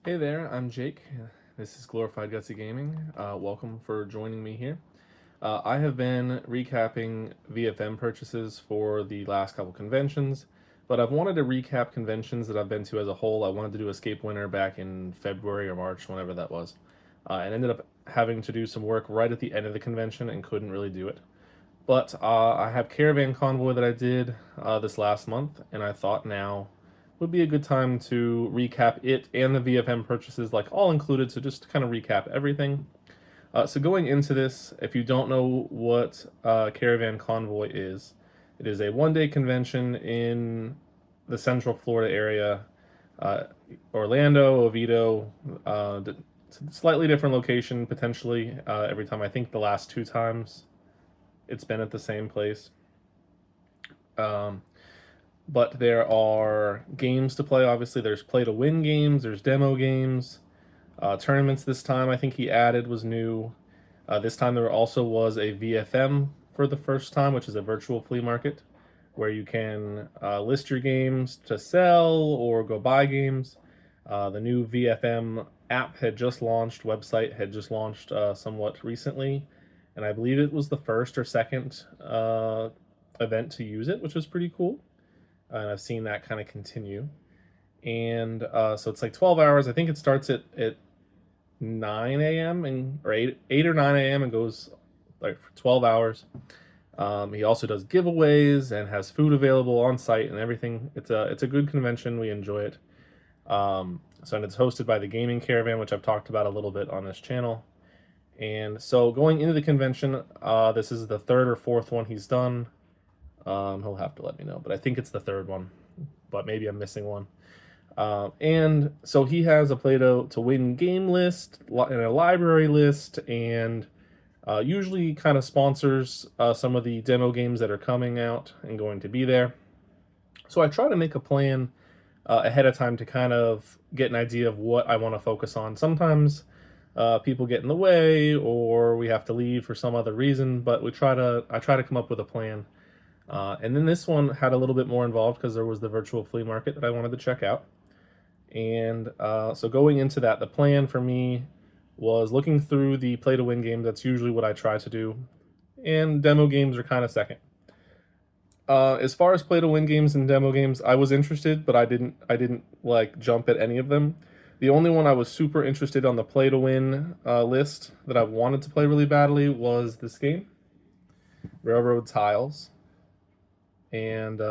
Hey there, I'm Jake. This is Glorified Gutsy Gaming. Welcome for joining me here. I have been recapping VFM purchases for the last couple conventions, but I've wanted to recap conventions that I've been to as a whole. I wanted to do Escape Winter back in February or March, whenever that was, and ended up having to do some work right at the end of the convention and couldn't really do it. But I have Caravan Convoy that I did this last month, and I thought now would be a good time to recap it and the VFM purchases, like all included. So just to kind of recap everything. So going into this, if you don't know what Caravan Convoy is, it is a one-day convention in the Central Florida area, uh, Orlando, Oviedo, slightly different location potentially every time. I think the last two times it's been at the same place. Um, but there are games to play. Obviously, there's play to win games, there's demo games, tournaments. This time, I think he added was new. This time, there also was a VFM for the first time, which is a virtual flea market where you can list your games to sell or go buy games. The new VFM app had just launched, website had just launched somewhat recently, and I believe it was the first or second event to use it, which was pretty cool. And I've seen that kind of continue. And so it's like 12 hours. I think it starts at 9 a.m. and or 8 or 9 a.m. and goes like for 12 hours. He also does giveaways and has food available on site and everything. It's a good convention. We enjoy it. And it's hosted by the Gaming Caravan, which I've talked about a little bit on this channel. And so going into the convention, this is the third or fourth one he's done. He'll have to let me know, but I think it's the third one, but maybe I'm missing one. And so he has a play to win game list and a library list, and usually kind of sponsors some of the demo games that are coming out and going to be there. So I try to make a plan ahead of time to kind of get an idea of what I want to focus on. Sometimes people get in the way, or we have to leave for some other reason, but I try to come up with a plan. And then this one had a little bit more involved because there was the virtual flea market that I wanted to check out. And so going into that, the plan for me was looking through the play to win games. That's usually what I try to do. And demo games are kind of second. As far as play to win games and demo games, I was interested, but I didn't like jump at any of them. The only one I was super interested on the play to win list that I wanted to play really badly was this game, Railroad Tiles. And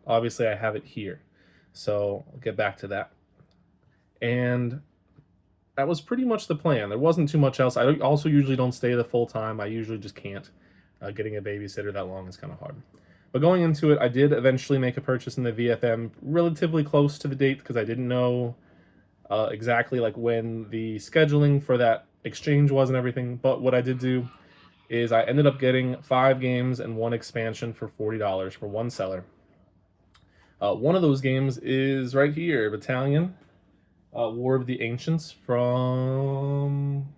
obviously I have it here, so I'll get back to that. And that was pretty much the plan. There wasn't too much else. I also usually don't stay the full time. I usually just can't. Getting a babysitter that long is kind of hard. But going into it, I did eventually make a purchase in the VFM relatively close to the date because I didn't know exactly like when the scheduling for that exchange was and everything. But what I did do is I ended up getting 5 games and 1 expansion for $40 for one seller. One of those games is right here, Battalion, War of the Ancients from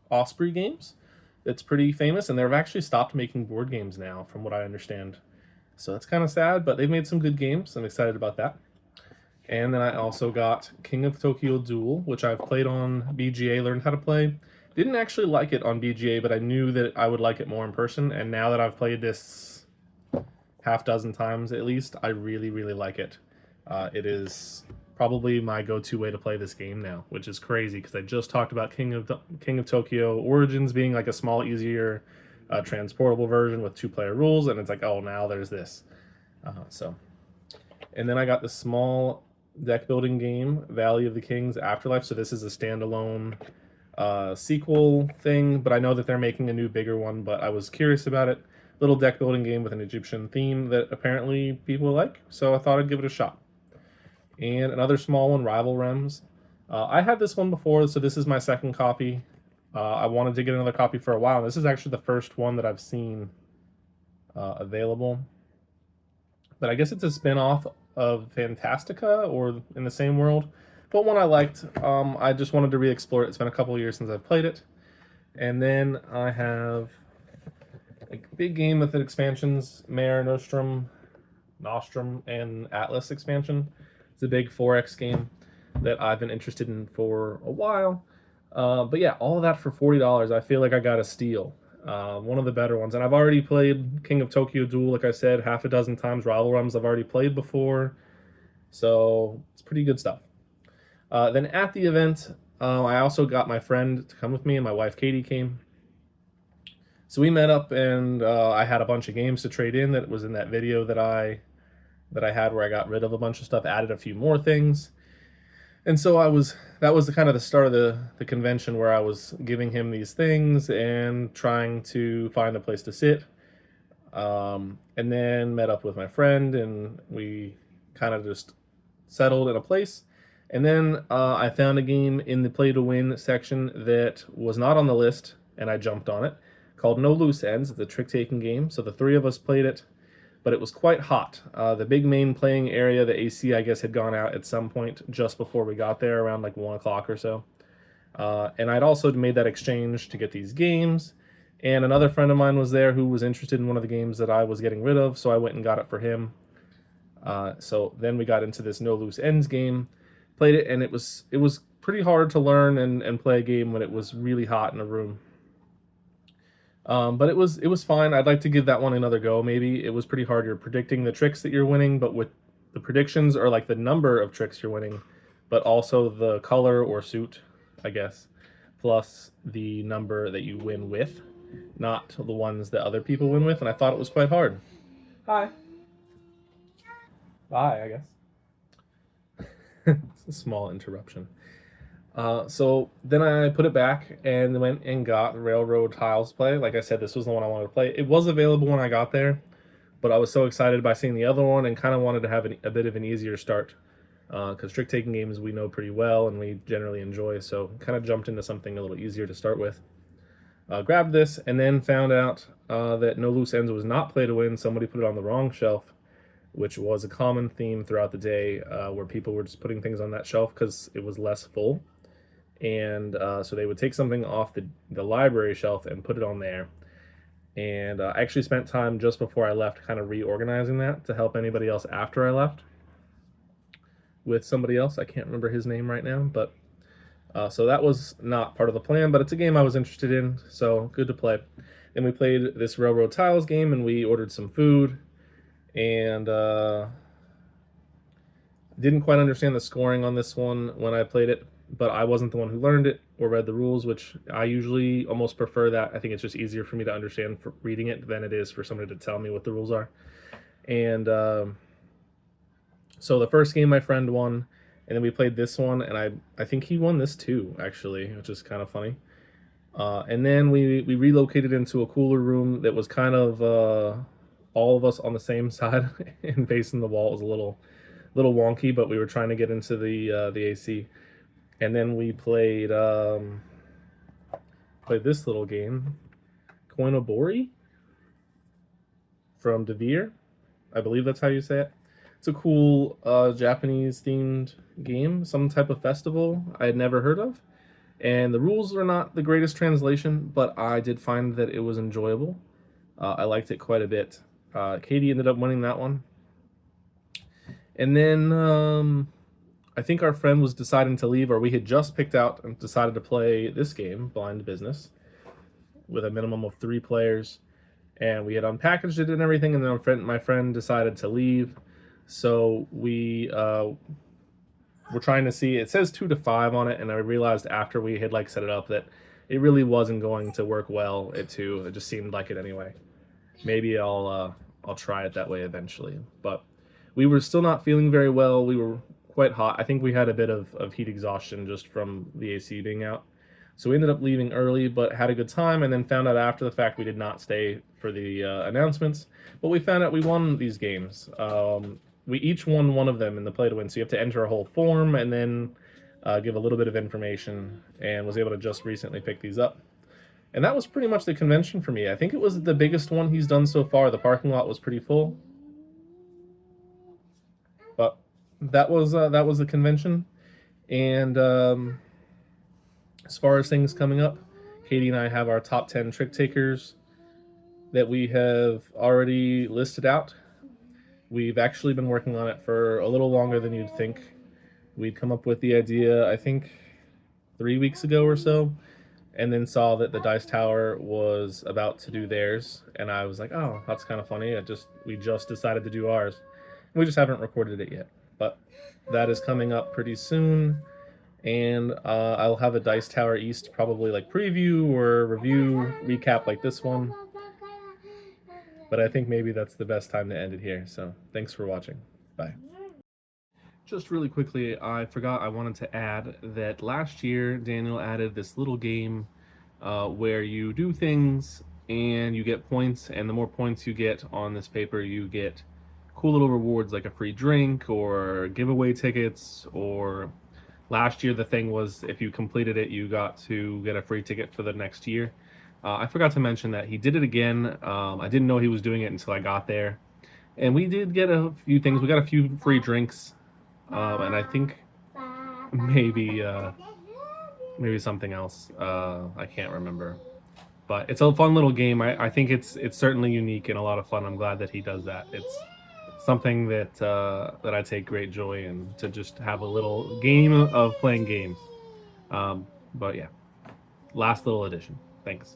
Osprey Games. It's pretty famous, and they've actually stopped making board games now, from what I understand. So that's kind of sad, but they've made some good games. I'm excited about that. And then I also got King of Tokyo Duel, which I've played on BGA, learned how to play. Didn't actually like it on BGA, but I knew that I would like it more in person. And now that I've played this half dozen times at least, I really, really like it. It is probably my go-to way to play this game now, which is crazy because I just talked about King of Tokyo Origins being like a small, easier, transportable version with 2-player rules, and it's like, oh, now there's this. And then I got the small deck building game, Valley of the Kings Afterlife. So this is a standalone sequel thing, but I know that they're making a new bigger one, but I was curious about it. Little deck building game with an Egyptian theme that apparently people like, so I thought I'd give it a shot. And another small one, Rival Realms. I had this one before, so this is my second copy. I wanted to get another copy for a while, and this is actually the first one that I've seen available. But I guess it's a spin-off of Fantastica, or in the same world. But one I liked. I just wanted to re-explore it. It's been a couple of years since I've played it. And then I have a big game with the expansions, Mare Nostrum, and Atlas expansion. It's a big 4X game. that I've been interested in for a while. But yeah, all of that for $40. I feel like I got a steal. One of the better ones. And I've already played King of Tokyo Duel, like I said, half a dozen times. Rival Realms I've already played before. So it's pretty good stuff. Then at the event, I also got my friend to come with me, and my wife Katie came. So we met up, and I had a bunch of games to trade in that was in that video that I had where I got rid of a bunch of stuff, added a few more things. And so that was the kind of the start of the convention where I was giving him these things and trying to find a place to sit. And then met up with my friend, and we kind of just settled in a place. And then I found a game in the play to win section that was not on the list, and I jumped on it, called No Loose Ends. It's a trick taking game. So the three of us played it, but it was quite hot. The big main playing area, the AC, I guess, had gone out at some point just before we got there, around like 1 o'clock or so. And I'd also made that exchange to get these games. And another friend of mine was there who was interested in one of the games that I was getting rid of, so I went and got it for him. So then we got into this No Loose Ends game, played it, and it was pretty hard to learn and play a game when it was really hot in a room. But it was fine. I'd like to give that one another go. Maybe it was pretty hard. You're predicting the tricks that you're winning, but with the predictions are like the number of tricks you're winning, but also the color or suit, I guess, plus the number that you win with, not the ones that other people win with. And I thought it was quite hard. Hi. Bye, I guess. It's a small interruption. So then I put it back and went and got Railroad Tiles Play. Like I said, this was the one I wanted to play. It was available when I got there, but I was so excited by seeing the other one and kind of wanted to have a bit of an easier start, because trick-taking games we know pretty well and we generally enjoy, so kind of jumped into something a little easier to start with. Grabbed this and then found out that No Loose Ends was not play to win. Somebody put it on the wrong shelf, which was a common theme throughout the day, where people were just putting things on that shelf because it was less full. And so they would take something off the library shelf and put it on there. And I actually spent time just before I left kind of reorganizing that to help anybody else after I left with somebody else. I can't remember his name right now, but so that was not part of the plan, but it's a game I was interested in, so good to play. Then we played this Railroad Tiles game, and we ordered some food, and didn't quite understand the scoring on this one when I played it, but I wasn't the one who learned it or read the rules, which I usually almost prefer that. I think it's just easier for me to understand for reading it than it is for somebody to tell me what the rules are. And so the first game my friend won, and then we played this one, and I think he won this too, actually, which is kind of funny. And then we relocated into a cooler room that was kind of all of us on the same side and facing the wall. It was a little wonky, but we were trying to get into the AC. And then we played this little game, Koinobori from Devere. I believe that's how you say it. It's a cool Japanese-themed game, some type of festival I had never heard of. And the rules are not the greatest translation, but I did find that it was enjoyable. I liked it quite a bit. Katie ended up winning that one. And then I think our friend was deciding to leave, or we had just picked out and decided to play this game, Blind Business, with a minimum of 3 players. And we had unpackaged it and everything, and then my friend decided to leave. So we were trying to see, it says 2 to 5 on it, and I realized after we had set it up that it really wasn't going to work well at 2. It just seemed like it anyway. Maybe I'll try it that way eventually. But we were still not feeling very well. We were quite hot. I think we had a bit of heat exhaustion just from the AC being out. So we ended up leaving early, but had a good time, and then found out after the fact we did not stay for the announcements. But we found out we won these games. We each won one of them in the play to win, so you have to enter a whole form and then give a little bit of information, and was able to just recently pick these up. And that was pretty much the convention for me. I think it was the biggest one he's done so far. The parking lot was pretty full. But that was the convention. And as far as things coming up, Katie and I have our top 10 trick takers that we have already listed out. We've actually been working on it for a little longer than you'd think. we'd come up with the idea, I think 3 weeks ago or so, and then saw that the Dice Tower was about to do theirs, and I was like, oh, that's kind of funny. We just decided to do ours. We just haven't recorded it yet, but that is coming up pretty soon, and I'll have a Dice Tower East probably like preview or review recap like this one. But I think maybe that's the best time to end it here. So thanks for watching. Bye. Just really quickly, I forgot I wanted to add that last year Daniel added this little game where you do things and you get points, and the more points you get on this paper, you get cool little rewards like a free drink or giveaway tickets. Or last year the thing was if you completed it, you got to get a free ticket for the next year. I forgot to mention that he did it again. I didn't know he was doing it until I got there. And we did get a few things. We got a few free drinks. And I think maybe something else. I can't remember. But it's a fun little game. I think it's certainly unique and a lot of fun. I'm glad that he does that. It's something that I take great joy in, to just have a little game of playing games. But yeah, last little addition. Thanks.